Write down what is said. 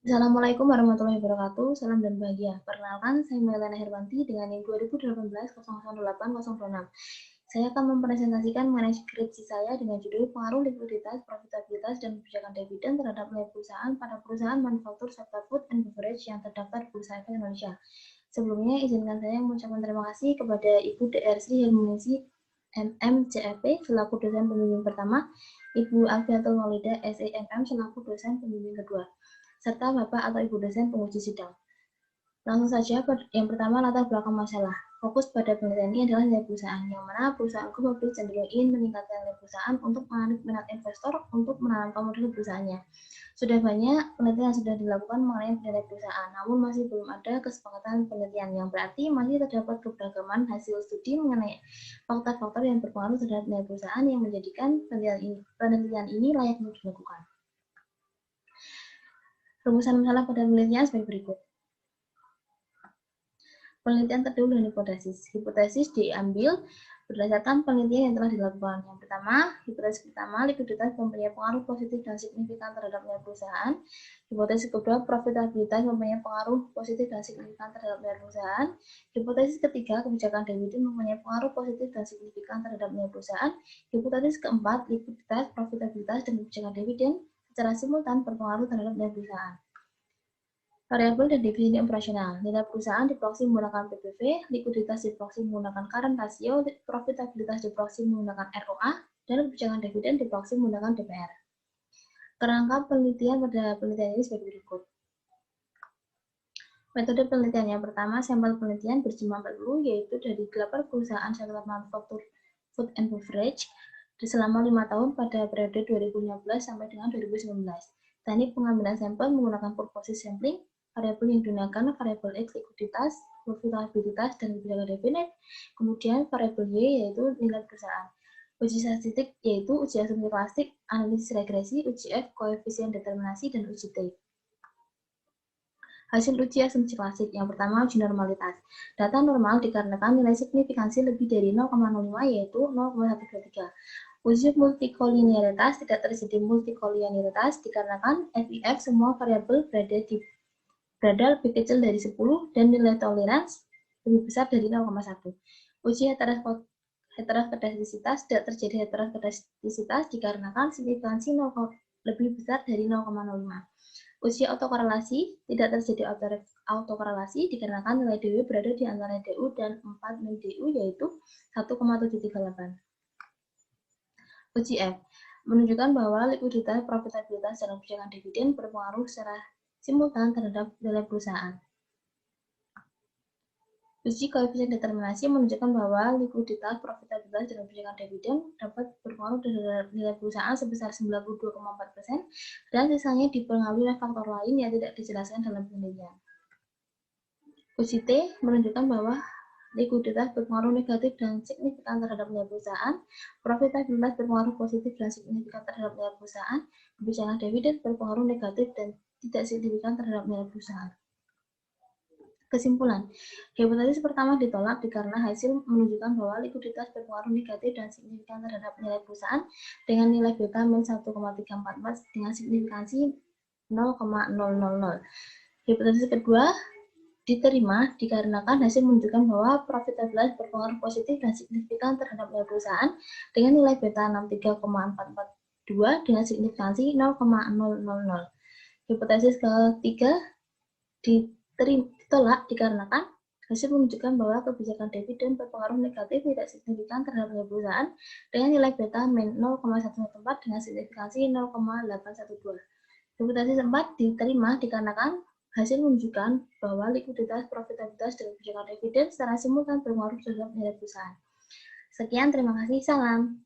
Assalamualaikum warahmatullahi wabarakatuh. Salam dan bahagia. Perkenalkan, saya Melana Herwanti dengan NIM 2018-008026. Saya akan mempresentasikan mengenai skripsi saya dengan judul Pengaruh Likuiditas, Profitabilitas, dan Kebijakan Dividen terhadap nilai perusahaan pada perusahaan manufaktur sektor food and beverage yang terdaftar di Bursa Efek Indonesia. Sebelumnya, izinkan saya mengucapkan terima kasih kepada Ibu Dr. Sri Helmuningsi MM.CFP selaku dosen pembimbing pertama, Ibu Alfiatul Maulida SEMM selaku dosen pembimbing kedua, serta Bapak atau Ibu dosen penguji sidang. Langsung saja, yang pertama latar belakang masalah. Fokus pada penelitian ini adalah nilai perusahaan, yang mana perusahaan global cenderung ingin meningkatkan nilai perusahaan untuk menarik minat investor untuk menanamkan model perusahaannya. Sudah banyak penelitian yang sudah dilakukan mengenai nilai perusahaan, namun masih belum ada kesepakatan penelitian, yang berarti masih terdapat keberagaman hasil studi mengenai faktor-faktor yang berpengaruh terhadap nilai perusahaan yang menjadikan penelitian ini layak untuk dilakukan. Rumusan masalah pada penelitian sebagai berikut. Penelitian terdahulu dan hipotesis. Hipotesis diambil berdasarkan penelitian yang telah dilakukan. Yang pertama, hipotesis pertama, likuiditas mempunyai pengaruh positif dan signifikan terhadap nilai perusahaan. Hipotesis kedua, profitabilitas mempunyai pengaruh positif dan signifikan terhadap nilai perusahaan. Hipotesis ketiga, kebijakan dividen mempunyai pengaruh positif dan signifikan terhadap nilai perusahaan. Hipotesis keempat, likuiditas, profitabilitas, dan kebijakan dividen secara simultan berpengaruh terhadap nilai perusahaan. Variabel dan definisi operasional. Nilai perusahaan diproyeksi menggunakan PBV, likuiditas diproyeksi menggunakan current ratio, profitabilitas diproyeksi menggunakan ROA, dan kebijakan dividen diproyeksi menggunakan DPR. Kerangka penelitian pada penelitian ini sebagai berikut. Metode penelitian yang pertama, sampel penelitian berjumlah 40, yaitu dari 8 perusahaan sektor manufaktur food and beverage selama 5 tahun pada periode 2015 sampai dengan 2019. Teknik pengambilan sampel menggunakan purposive sampling. Variabel yang digunakan variabel X likuiditas, profitabilitas, dan kebijakan dividen. Kemudian variabel Y yaitu nilai perusahaan. Uji statistik yaitu uji asumsi klasik, analisis regresi, uji F, koefisien determinasi, dan uji T. Hasil uji asumsi klasik. Yang pertama, uji normalitas. Data normal dikarenakan nilai signifikansi lebih dari 0,05 yaitu 0,123. Uji multikolinearitas, tidak terjadi multikolinearitas dikarenakan FIF semua variabel berada lebih kecil dari 10 dan nilai toleransi lebih besar dari 0,1. Uji heteroskedastisitas, tidak terjadi heteroskedastisitas dikarenakan signifikansi lebih besar dari 0,05. Uji autokorelasi, tidak terjadi autokorelasi dikarenakan nilai DW berada di antara DU dan 4 min DU yaitu 1,738. Uji F menunjukkan bahwa likuiditas, profitabilitas, dan kebijakan dividen berpengaruh secara simultan terhadap nilai perusahaan. Uji koefisien determinasi menunjukkan bahwa likuiditas, profitabilitas, dan kebijakan dividen dapat berpengaruh terhadap nilai perusahaan sebesar 92,4% dan sisanya dipengaruhi oleh faktor lain yang tidak dijelaskan dalam penelitian. Uji T menunjukkan bahwa likuiditas berpengaruh negatif dan signifikan terhadap nilai perusahaan, profitabilitas berpengaruh positif dan signifikan terhadap nilai perusahaan, kebijakan dividen berpengaruh negatif dan tidak signifikan terhadap nilai perusahaan. Kesimpulan, hipotesis pertama ditolak dikarenakan hasil menunjukkan bahwa likuiditas berpengaruh negatif dan signifikan terhadap nilai perusahaan dengan nilai beta min 1,344 dengan signifikansi 0,000. Hipotesis kedua diterima dikarenakan hasil menunjukkan bahwa profitabilitas berpengaruh positif dan signifikan terhadap nilai perusahaan dengan nilai beta 63,442 dengan signifikansi 0,000. Hipotesis ketiga ditolak dikarenakan hasil menunjukkan bahwa kebijakan dividen berpengaruh negatif tidak signifikan terhadap nilai perusahaan dengan nilai beta min 0,114 dengan signifikansi 0,812. Hipotesis 4 diterima dikarenakan hasil menunjukkan bahwa likuiditas, profitabilitas, dan kebijakan dividen secara simultan berpengaruh terhadap nilai perusahaan. Sekian, terima kasih, salam.